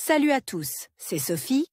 Salut à tous, c'est Sophie.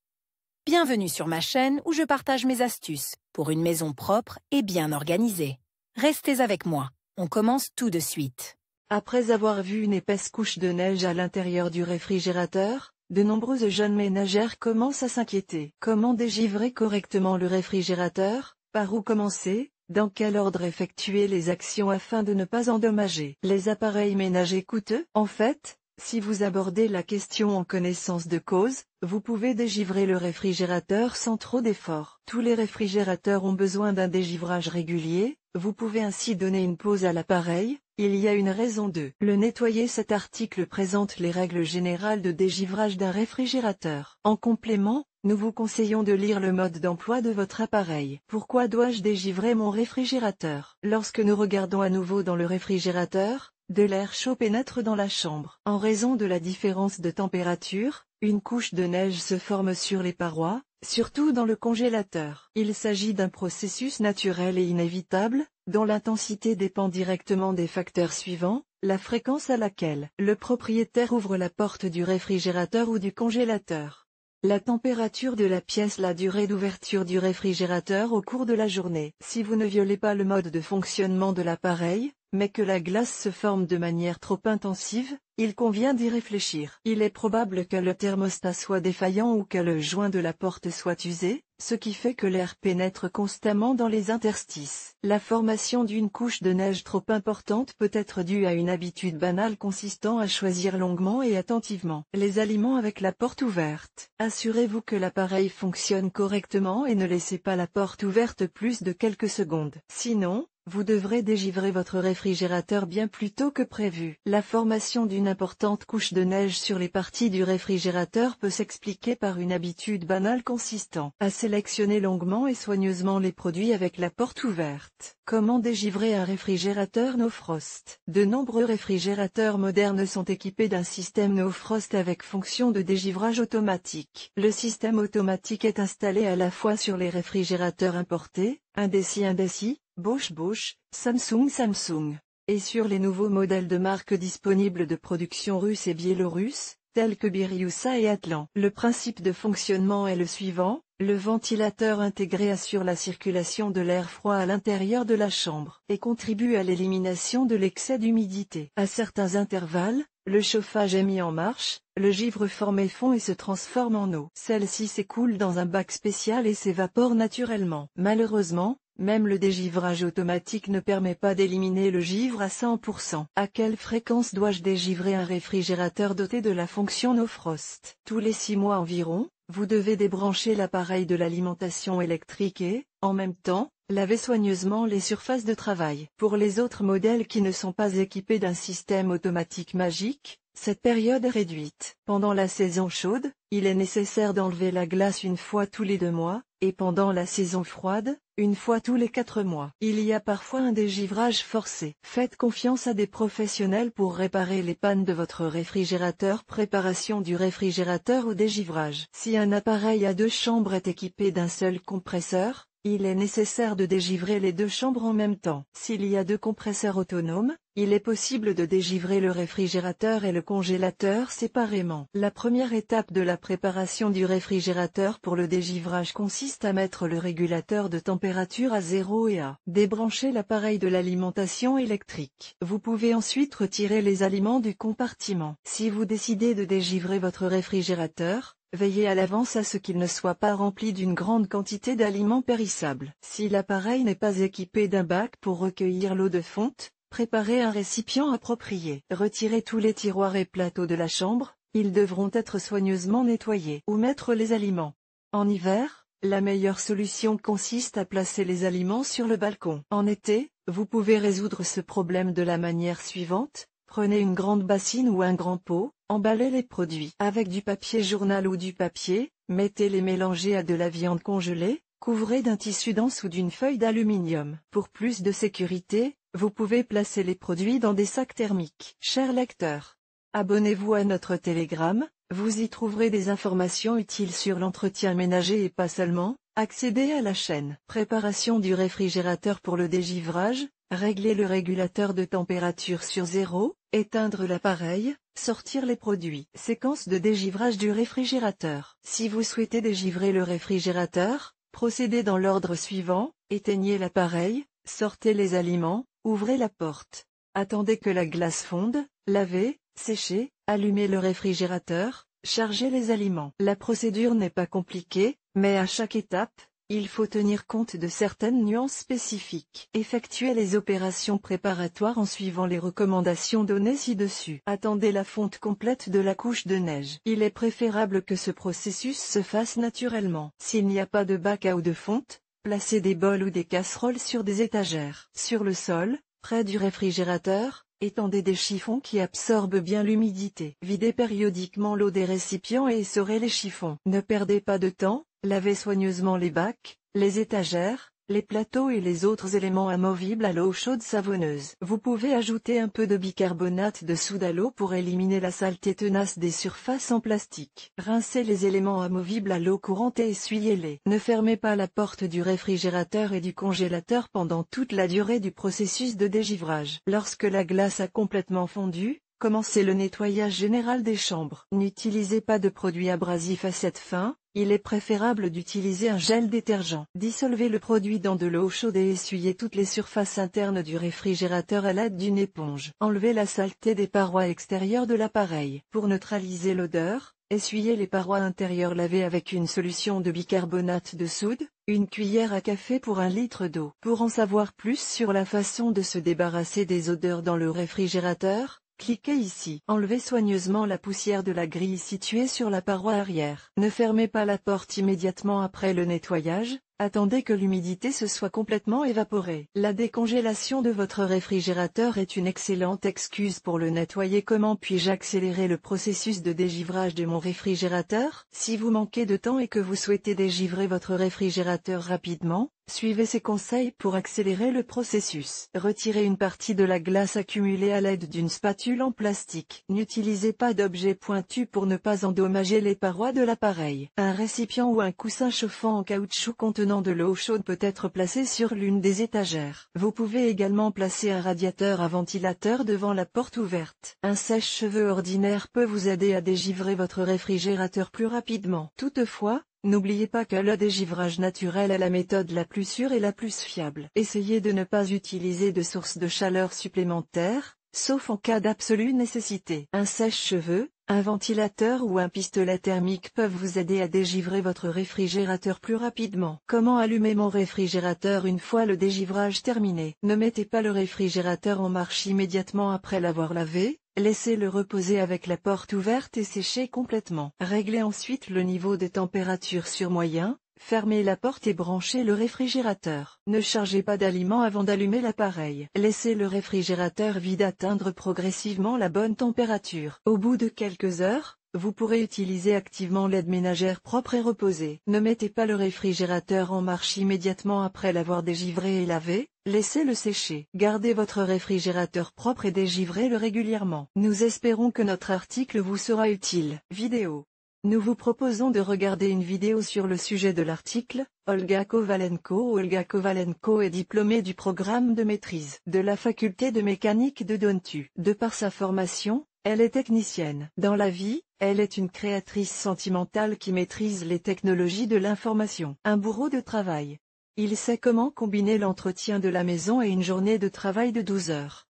Bienvenue sur ma chaîne où je partage mes astuces pour une maison propre et bien organisée. Restez avec moi, on commence tout de suite. Après avoir vu une épaisse couche de neige à l'intérieur du réfrigérateur, de nombreuses jeunes ménagères commencent à s'inquiéter. Comment dégivrer correctement le réfrigérateur? Par où commencer? Dans quel ordre effectuer les actions afin de ne pas endommager les appareils ménagers coûteux? En fait, si vous abordez la question en connaissance de cause, vous pouvez dégivrer le réfrigérateur sans trop d'efforts. Tous les réfrigérateurs ont besoin d'un dégivrage régulier, vous pouvez ainsi donner une pause à l'appareil, il y a une raison de le nettoyer. Cet article présente les règles générales de dégivrage d'un réfrigérateur. En complément, nous vous conseillons de lire le mode d'emploi de votre appareil. Pourquoi dois-je dégivrer mon réfrigérateur? Lorsque nous regardons à nouveau dans le réfrigérateur, de l'air chaud pénètre dans la chambre. En raison de la différence de température, une couche de neige se forme sur les parois, surtout dans le congélateur. Il s'agit d'un processus naturel et inévitable, dont l'intensité dépend directement des facteurs suivants: la fréquence à laquelle le propriétaire ouvre la porte du réfrigérateur ou du congélateur, la température de la pièce, la durée d'ouverture du réfrigérateur au cours de la journée. Si vous ne violez pas le mode de fonctionnement de l'appareil, mais que la glace se forme de manière trop intensive, il convient d'y réfléchir. Il est probable que le thermostat soit défaillant ou que le joint de la porte soit usé, ce qui fait que l'air pénètre constamment dans les interstices. La formation d'une couche de neige trop importante peut être due à une habitude banale consistant à choisir longuement et attentivement les aliments avec la porte ouverte. Assurez-vous que l'appareil fonctionne correctement et ne laissez pas la porte ouverte plus de quelques secondes. Sinon, vous devrez dégivrer votre réfrigérateur bien plus tôt que prévu. La formation d'une importante couche de neige sur les parties du réfrigérateur peut s'expliquer par une habitude banale consistant à sélectionner longuement et soigneusement les produits avec la porte ouverte. Comment dégivrer un réfrigérateur No Frost? De nombreux réfrigérateurs modernes sont équipés d'un système No Frost avec fonction de dégivrage automatique. Le système automatique est installé à la fois sur les réfrigérateurs importés, Indesi, Bosch, Samsung, et sur les nouveaux modèles de marques disponibles de production russe et biélorusse, tels que Biryusa et Atlan. Le principe de fonctionnement est le suivant: le ventilateur intégré assure la circulation de l'air froid à l'intérieur de la chambre et contribue à l'élimination de l'excès d'humidité. À certains intervalles, le chauffage est mis en marche, le givre formé fond et se transforme en eau. Celle-ci s'écoule dans un bac spécial et s'évapore naturellement. Malheureusement, même le dégivrage automatique ne permet pas d'éliminer le givre à 100%. À quelle fréquence dois-je dégivrer un réfrigérateur doté de la fonction No Frost? Tous les 6 mois environ, vous devez débrancher l'appareil de l'alimentation électrique et, en même temps, laver soigneusement les surfaces de travail. Pour les autres modèles qui ne sont pas équipés d'un système automatique magique, cette période est réduite. Pendant la saison chaude, il est nécessaire d'enlever la glace une fois tous les 2 mois, et pendant la saison froide, une fois tous les 4 mois. Il y a parfois un dégivrage forcé. Faites confiance à des professionnels pour réparer les pannes de votre réfrigérateur. Préparation du réfrigérateur au dégivrage. Si un appareil à 2 chambres est équipé d'un seul compresseur, il est nécessaire de dégivrer les 2 chambres en même temps. S'il y a 2 compresseurs autonomes, il est possible de dégivrer le réfrigérateur et le congélateur séparément. La première étape de la préparation du réfrigérateur pour le dégivrage consiste à mettre le régulateur de température à 0 et à débrancher l'appareil de l'alimentation électrique. Vous pouvez ensuite retirer les aliments du compartiment. Si vous décidez de dégivrer votre réfrigérateur, veillez à l'avance à ce qu'il ne soit pas rempli d'une grande quantité d'aliments périssables. Si l'appareil n'est pas équipé d'un bac pour recueillir l'eau de fonte, préparez un récipient approprié. Retirez tous les tiroirs et plateaux de la chambre, ils devront être soigneusement nettoyés. Où mettre les aliments? En hiver, la meilleure solution consiste à placer les aliments sur le balcon. En été, vous pouvez résoudre ce problème de la manière suivante: prenez une grande bassine ou un grand pot, emballez les produits avec du papier journal ou du papier, mettez-les mélangés à de la viande congelée, couvrez d'un tissu dense ou d'une feuille d'aluminium. Pour plus de sécurité, vous pouvez placer les produits dans des sacs thermiques. Chers lecteurs, abonnez-vous à notre Telegram, vous y trouverez des informations utiles sur l'entretien ménager et pas seulement. Accédez à la chaîne. Préparation du réfrigérateur pour le dégivrage. Réglez le régulateur de température sur 0, éteindre l'appareil, sortir les produits. Séquence de dégivrage du réfrigérateur. Si vous souhaitez dégivrer le réfrigérateur, procédez dans l'ordre suivant: éteignez l'appareil, sortez les aliments, ouvrez la porte. Attendez que la glace fonde, lavez, séchez, allumez le réfrigérateur, chargez les aliments. La procédure n'est pas compliquée, mais à chaque étape, il faut tenir compte de certaines nuances spécifiques. Effectuez les opérations préparatoires en suivant les recommandations données ci-dessus. Attendez la fonte complète de la couche de neige. Il est préférable que ce processus se fasse naturellement. S'il n'y a pas de bac à eau de fonte, placez des bols ou des casseroles sur des étagères. Sur le sol, près du réfrigérateur, étendez des chiffons qui absorbent bien l'humidité. Videz périodiquement l'eau des récipients et essorez les chiffons. Ne perdez pas de temps. Lavez soigneusement les bacs, les étagères, les plateaux et les autres éléments amovibles à l'eau chaude savonneuse. Vous pouvez ajouter un peu de bicarbonate de soude à l'eau pour éliminer la saleté tenace des surfaces en plastique. Rincez les éléments amovibles à l'eau courante et essuyez-les. Ne fermez pas la porte du réfrigérateur et du congélateur pendant toute la durée du processus de dégivrage. Lorsque la glace a complètement fondu, commencez le nettoyage général des chambres. N'utilisez pas de produits abrasifs à cette fin. Il est préférable d'utiliser un gel détergent. Dissolvez le produit dans de l'eau chaude et essuyez toutes les surfaces internes du réfrigérateur à l'aide d'une éponge. Enlevez la saleté des parois extérieures de l'appareil. Pour neutraliser l'odeur, essuyez les parois intérieures lavées avec une solution de bicarbonate de soude, une cuillère à café pour 1 litre d'eau. Pour en savoir plus sur la façon de se débarrasser des odeurs dans le réfrigérateur, cliquez ici. Enlevez soigneusement la poussière de la grille située sur la paroi arrière. Ne fermez pas la porte immédiatement après le nettoyage, attendez que l'humidité se soit complètement évaporée. La décongélation de votre réfrigérateur est une excellente excuse pour le nettoyer. Comment puis-je accélérer le processus de dégivrage de mon réfrigérateur? Si vous manquez de temps et que vous souhaitez dégivrer votre réfrigérateur rapidement, suivez ces conseils pour accélérer le processus. Retirez une partie de la glace accumulée à l'aide d'une spatule en plastique. N'utilisez pas d'objet pointu pour ne pas endommager les parois de l'appareil. Un récipient ou un coussin chauffant en caoutchouc contenant de l'eau chaude peut être placé sur l'une des étagères. Vous pouvez également placer un radiateur à ventilateur devant la porte ouverte. Un sèche-cheveux ordinaire peut vous aider à dégivrer votre réfrigérateur plus rapidement. Toutefois, n'oubliez pas que le dégivrage naturel est la méthode la plus sûre et la plus fiable. Essayez de ne pas utiliser de source de chaleur supplémentaire, sauf en cas d'absolue nécessité. Un sèche-cheveux, un ventilateur ou un pistolet thermique peuvent vous aider à dégivrer votre réfrigérateur plus rapidement. Comment allumer mon réfrigérateur une fois le dégivrage terminé? Ne mettez pas le réfrigérateur en marche immédiatement après l'avoir lavé. Laissez-le reposer avec la porte ouverte et sécher complètement. Réglez ensuite le niveau de température sur moyen, fermez la porte et branchez le réfrigérateur. Ne chargez pas d'aliments avant d'allumer l'appareil. Laissez le réfrigérateur vide atteindre progressivement la bonne température. Au bout de quelques heures, vous pourrez utiliser activement l'aide ménagère propre et reposée. Ne mettez pas le réfrigérateur en marche immédiatement après l'avoir dégivré et lavé. Laissez-le sécher. Gardez votre réfrigérateur propre et dégivrez-le régulièrement. Nous espérons que notre article vous sera utile. Vidéo. Nous vous proposons de regarder une vidéo sur le sujet de l'article. Olga Kovalenko. Olga Kovalenko est diplômée du programme de maîtrise de la faculté de mécanique de Dontu. De par sa formation, elle est technicienne. Dans la vie, elle est une créatrice sentimentale qui maîtrise les technologies de l'information. Un bourreau de travail. Il sait comment combiner l'entretien de la maison et une journée de travail de 12 heures.